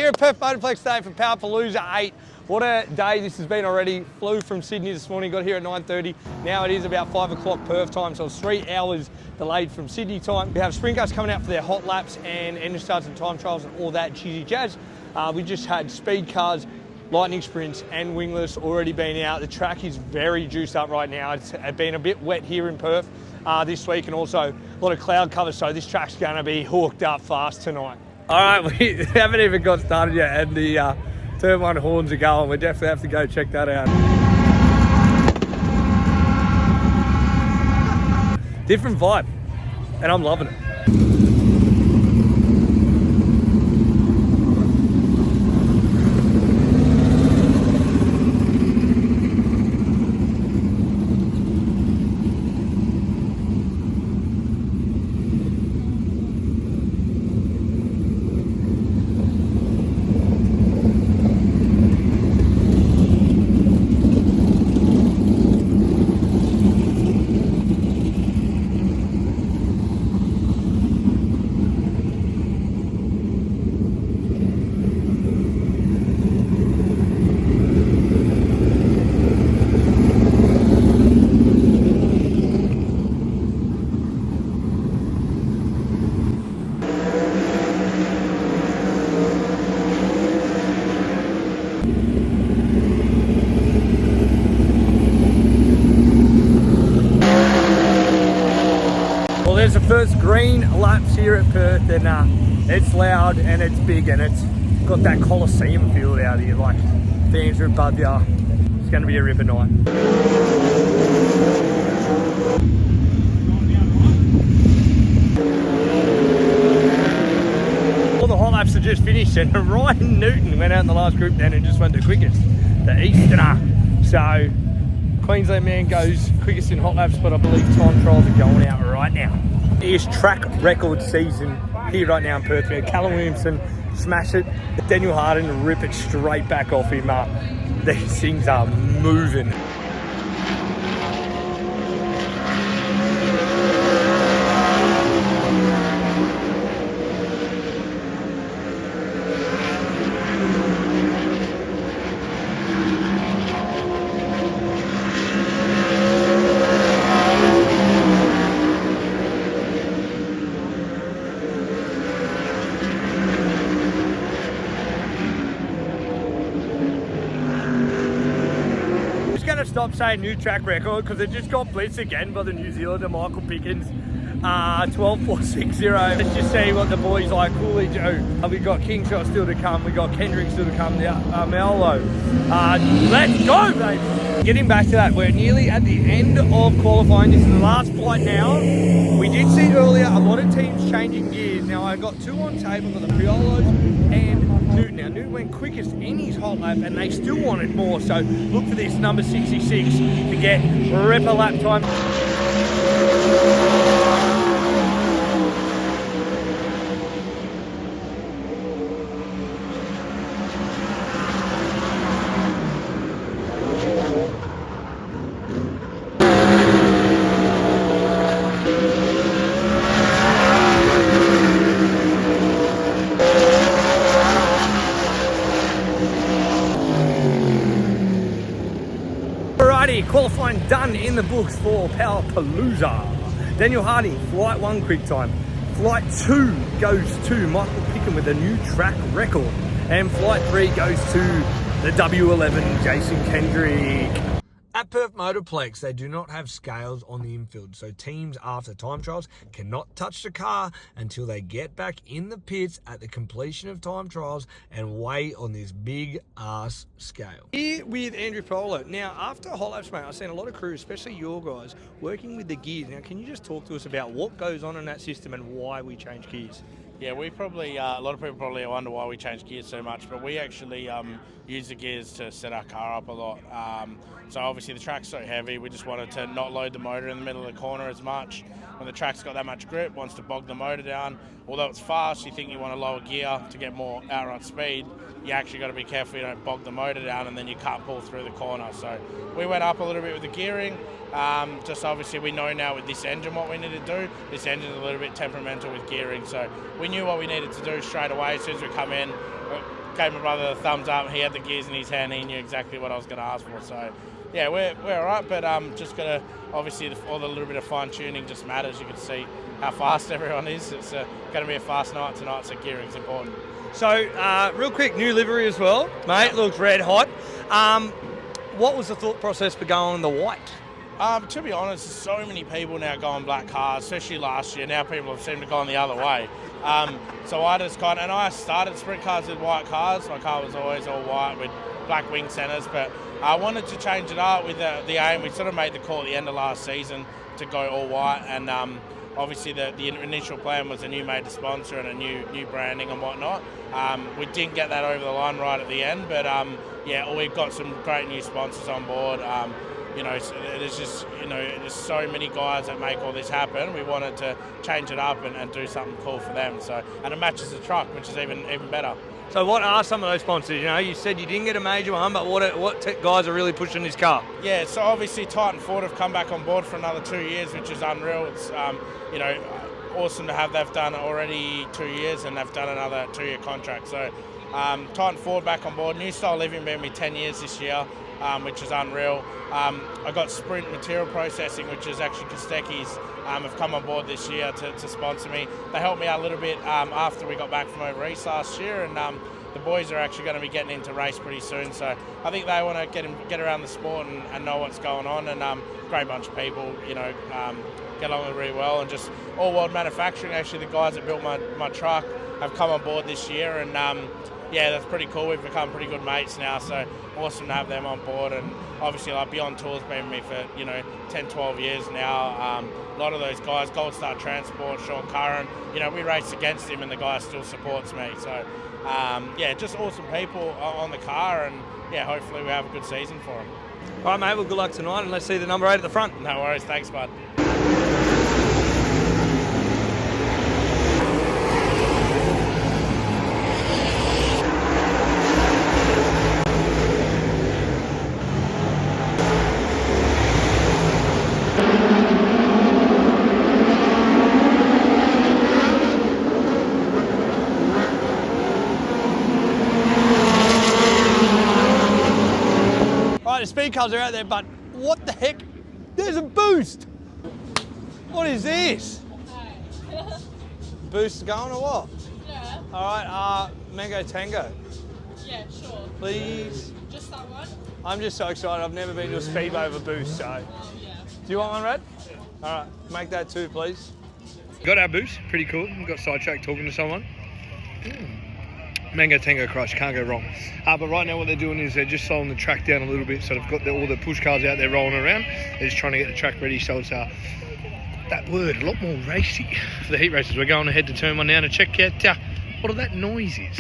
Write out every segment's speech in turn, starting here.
here at Perth Motorplex today for POWERPALOOZA VIII. What a day this has been already. Flew from Sydney this morning, got here at 9:30. Now it is about 5 o'clock Perth time, so it's 3 hours delayed from Sydney time. We have Sprintcars coming out for their hot laps and engine starts and time trials and all that cheesy jazz. We just had Speedcars, lightning sprints and wingless already been out. The track is very juiced up right now. It's been a bit wet here in Perth this week and also a lot of cloud cover, so this track's going to be hooked up fast tonight. All right, we haven't even got started yet and the turn one horns are going. We definitely have to go check that out. Different vibe and I'm loving it. There's the first green laps here at Perth and it's loud and it's big and it's got that Coliseum feel out here, like fans are above you. It's going to be a ripper night. All the hot laps are just finished and Ryan Newton went out in the last group then and just went the quickest, the Easterner. So Queensland man goes quickest in hot laps, but I believe time trials are going out right now. It is track record season here right now in Perth. Callum Williamson smash it, Daniel Harden rip it straight back off him. These things are moving. Stop saying new track record because it just got blitzed again by the New Zealander Michael Pickens. 12.460. Let's just see what the boys like Coolidge do. We got Kingshott still to come, we got Kendrick still to come, Mello. Let's go, baby! Getting back to that, we're nearly at the end of qualifying. This is the last flight now. We did see earlier a lot of teams changing gears. Now I got two on tape, I've got the Priolos and Newton. Now Newton went quickest in his hot lap and they still wanted more, so look for this number 66 to get ripper lap time. Qualifying done in the books for POWERPALOOZA. Daniel Harding, flight 1 quick time. Flight 2 goes to Michael Picken with a new track record. And flight 3 goes to the W11, Jason Kendrick. At Perth Motorplex, they do not have scales on the infield, so teams after time trials cannot touch the car until they get back in the pits at the completion of time trials and weigh on this big ass scale. Here with Andrew Priolo. Now, after hot laps, mate, I've seen a lot of crews, especially your guys, working with the gears. Now, can you just talk to us about what goes on in that system and why we change gears? Yeah, we probably, a lot of people probably wonder why we change gears so much, but we actually use the gears to set our car up a lot. So obviously the track's so heavy, we just wanted to not load the motor in the middle of the corner as much. When the track's got that much grip, wants to bog the motor down. Although it's fast, you think you want to lower gear to get more outright speed. You actually got to be careful you don't bog the motor down and then you can't pull through the corner. So we went up a little bit with the gearing. Just obviously we know now with this engine what we need to do. This engine's a little bit temperamental with gearing, so we knew what we needed to do straight away as soon as we come in. gave my brother the thumbs up. He had the gears in his hand. He knew exactly what I was going to ask for. So, yeah, we're all right. But just got to, obviously, all the little bit of fine-tuning just matters. You can see how fast everyone is. It's going to be a fast night tonight, so gearing's important. So, real quick, new livery as well, mate. Looks red hot. What was the thought process for going the white? To be honest, there's so many people now going black cars, especially last year. Now people have seemed to gone the other way. So I just and I started sprint cars with white cars. My car was always all white with black wing centres, but I wanted to change it up with the aim. We sort of made the call at the end of last season to go all white, and obviously the initial plan was a new major sponsor and a new branding and whatnot. We didn't get that over the line right at the end, but yeah, we've got some great new sponsors on board. There's just, there's so many guys that make all this happen. We wanted to change it up and do something cool for them. So, and it matches the truck, which is even better. So what are some of those sponsors? You said you didn't get a major one, but what guys are really pushing this car? Yeah, so obviously Titan Ford have come back on board for another 2 years, which is unreal. It's, awesome to have. They've done already 2 years and they've done another 2-year contract. So Titan Ford back on board. New Style Living been with me 10 years this year. Which is unreal. I got Sprint Material Processing, which is actually Kosteki's, have come on board this year to sponsor me. They helped me out a little bit after we got back from over east last year, and the boys are actually going to be getting into race pretty soon. So I think they want to get around the sport and know what's going on, and great bunch of people, get along really well, and just All World Manufacturing. Actually, the guys that built my truck have come on board this year, and yeah, that's pretty cool. We've become pretty good mates now, so awesome to have them on board. And obviously, like Beyond Tour's been with me for 10, 12 years now. A lot of those guys, Gold Star Transport, Sean Curran, we race against him, and the guy still supports me. So yeah, just awesome people on the car, and yeah, hopefully we have a good season for them. All right, mate. Well, good luck tonight, and let's see the number 8 at the front. No worries. Thanks, bud. The speed cars are out there, but what the heck? There's a boost! What is this? Boost going or what? Yeah. Alright, Mango Tango. Yeah, sure. Please. Just that one? I'm just so excited. I've never been to a Speedway with a boost, so. Yeah. Do you want one, Red? Alright, make that 2, please. Got our boost, pretty cool. We got sidetracked talking to someone. Mango Tango Crush, can't go wrong. But right now what they're doing is they're just slowing the track down a little bit, so they've got all the push cars out there rolling around. They're just trying to get the track ready, so it's that word, a lot more racy for the heat races. We're going ahead to turn 1 now to check out what all that noise is.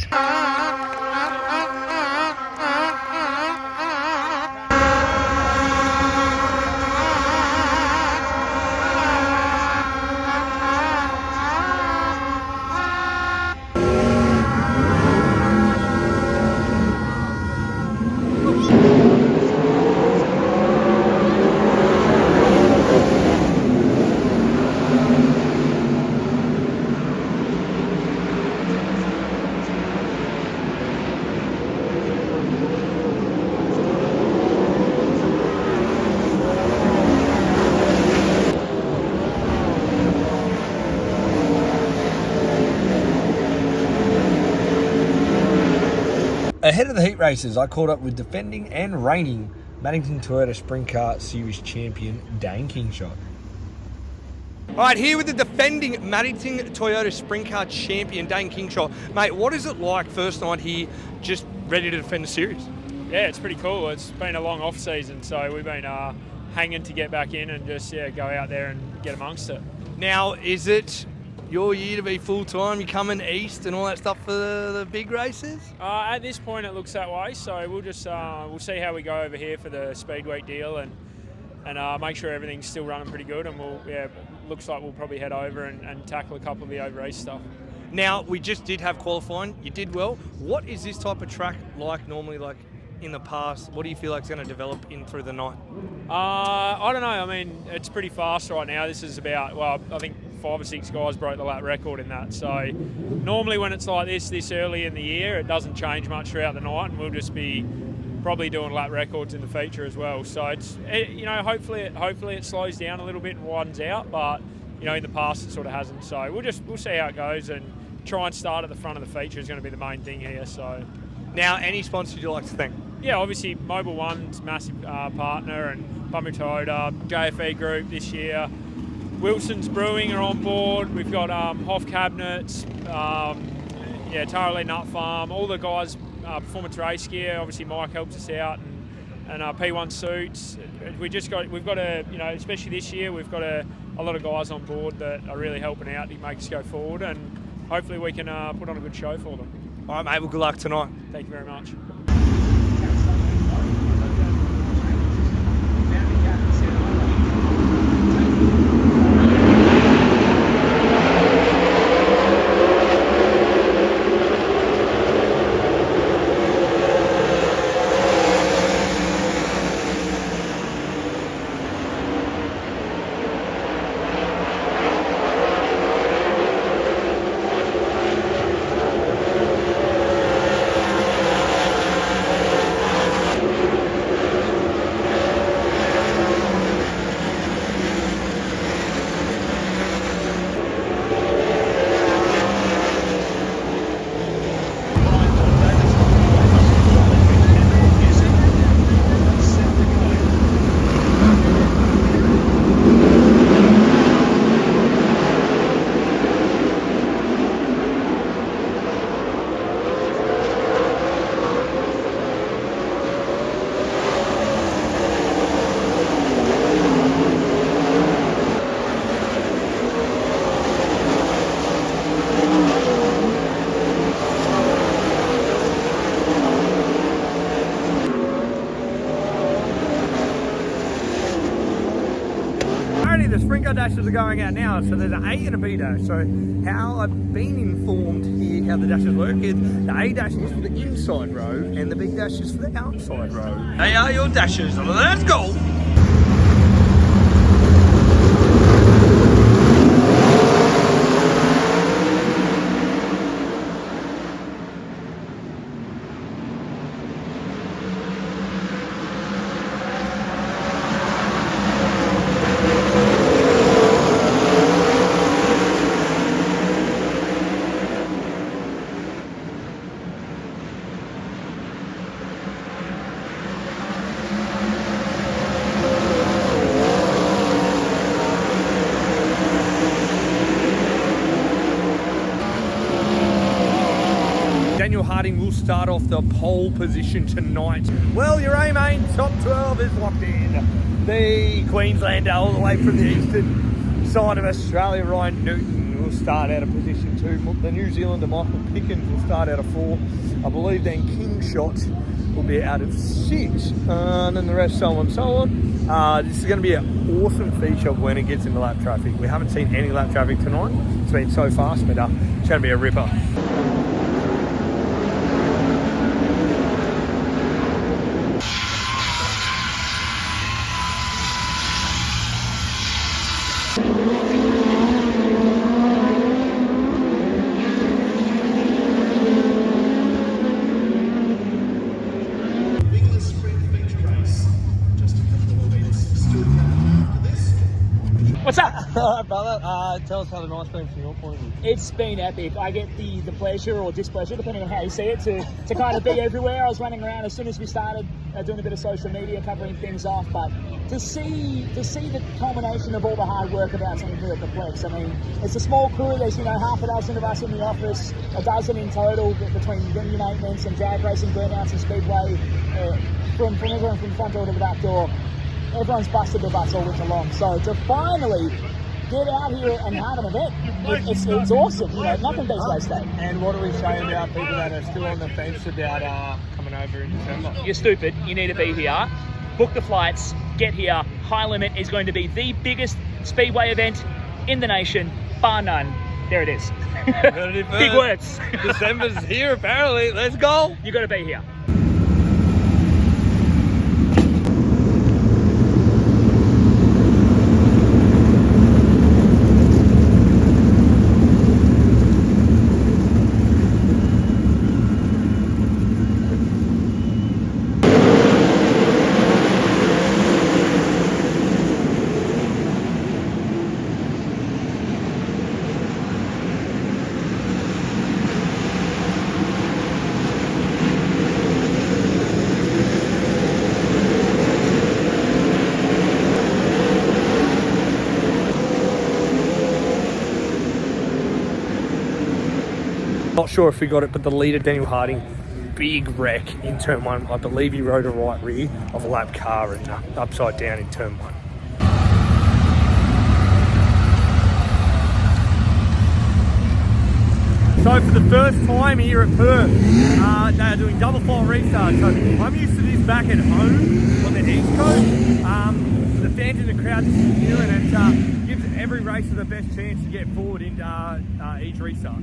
Ahead of the heat races, I caught up with defending and reigning Maddington Toyota Sprint Car Series champion, Dayne Kingshott. All right, here with the defending Maddington Toyota Sprint Car champion, Dayne Kingshott. Mate, what is it like first night here, just ready to defend the series? Yeah, it's pretty cool. It's been a long off season, so we've been hanging to get back in and just go out there and get amongst it. Now, is it your year to be full-time? You coming east and all that stuff for the big races? At this point, it looks that way. So we'll just we'll see how we go over here for the Speedway deal and make sure everything's still running pretty good. And looks like we'll probably head over and tackle a couple of the over race stuff. Now, we just did have qualifying. You did well. What is this type of track like normally, like in the past? What do you feel like is going to develop in through the night? I don't know. I mean, it's pretty fast right now. This is about, I think 5 or 6 guys broke the lap record in that. So normally when it's like this early in the year, it doesn't change much throughout the night, and we'll just be probably doing lap records in the feature as well. So hopefully it slows down a little bit and widens out, but in the past it sort of hasn't. So we'll see how it goes, and try and start at the front of the feature is going to be the main thing here. So Now, any sponsors you'd like to thank? yeah, obviously Mobile One's massive partner, and Bummer Toyota, JFE Group this year. Wilson's Brewing are on board. We've got Hoff Cabinets, Tarley Nut Farm, all the guys, Performance Race Gear. Obviously Mike helps us out, and P1 Suits. We've got especially this year, we've got a lot of guys on board that are really helping out to make us go forward, and hopefully we can put on a good show for them. All right, mate, well, good luck tonight. Thank you very much. The Sprintcar dashes are going out now, so there's an A and a B dash. So how I've been informed here how the dashes work is the A dash is for the inside row and the B dash is for the outside row. They are your dashes. Let's go! Will start off the pole position tonight. Well, your A-main top 12 is locked in. The Queenslander all the way from the eastern side of Australia, Ryan Newton will start out of position 2. The New Zealander Michael Pickens will start out of 4. I believe Dayne Kingshott will be out of 6. And then the rest so on. This is going to be an awesome feature when it gets into lap traffic. We haven't seen any lap traffic tonight. It's been so fast, but it's going to be a ripper. What's up? Alright, brother. Tell us how the night's been from your point of view. It's been epic. I get the pleasure or displeasure, depending on how you see it, to kind of be everywhere. I was running around as soon as we started doing a bit of social media, covering things off, but to see the culmination of all the hard work of our team here at the Plex. I mean, it's a small crew. There's half a dozen of us in the office, a dozen in total between venue maintenance and drag racing, burnouts and Speedway, from everyone from the front door to the back door. Everyone's busted their butts all winter long. So to finally get out here and have an event, it's awesome. Nothing beats race day. And what are we saying about people that are still on the fence about coming over in December? You're stupid. You need to be here. Book the flights. Get here. High Limit is going to be the biggest Speedway event in the nation, bar none. There it is. Big words. December's here apparently. Let's go. You got to be here. sure if we got it, but the leader, Daniel Harding, big wreck in turn 1. I believe he rode a right rear of a lap car and upside down in turn 1. So for the first time here at Perth, they are doing double file restart. So I'm used to this back at home on the East Coast. The fans in the crowd, this is new, and it gives every racer the best chance to get forward into each restart.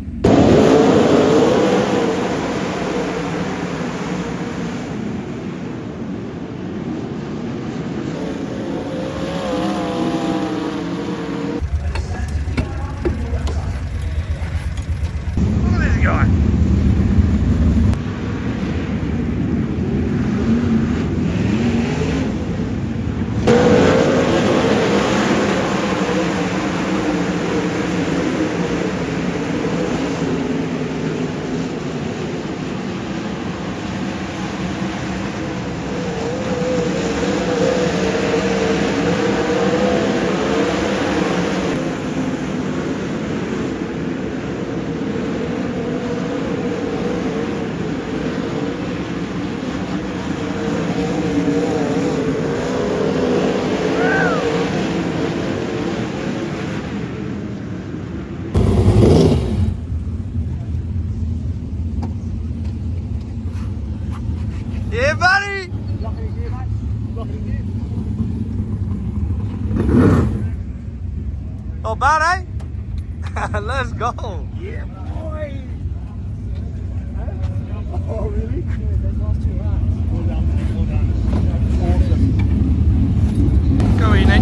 Yeah, buddy! Lock it in gear, mate. Lock it in gear. Not bad, eh? Let's go. Yeah, boy. Oh, really? Yeah, those last 2 rounds. Well done. Well done. Awesome. Go in, Nate.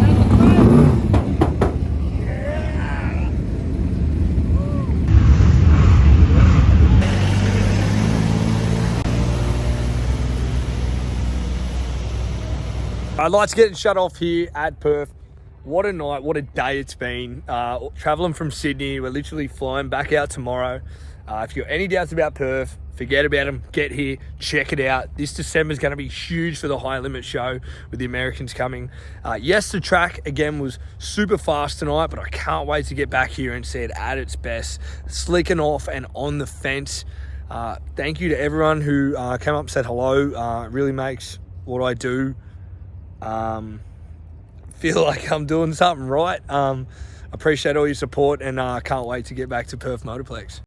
I'd like to get it shut off here at Perth. What a night, what a day it's been. Travelling from Sydney, we're literally flying back out tomorrow. If you've got any doubts about Perth, forget about them. Get here, check it out. This December is going to be huge for the High Limit show with the Americans coming. Yes, the track again was super fast tonight, but I can't wait to get back here and see it at its best. Slicking off and on the fence. Thank you to everyone who came up and said hello. It really makes what I do feel like I'm doing something right. Appreciate all your support, and can't wait to get back to Perth Motorplex.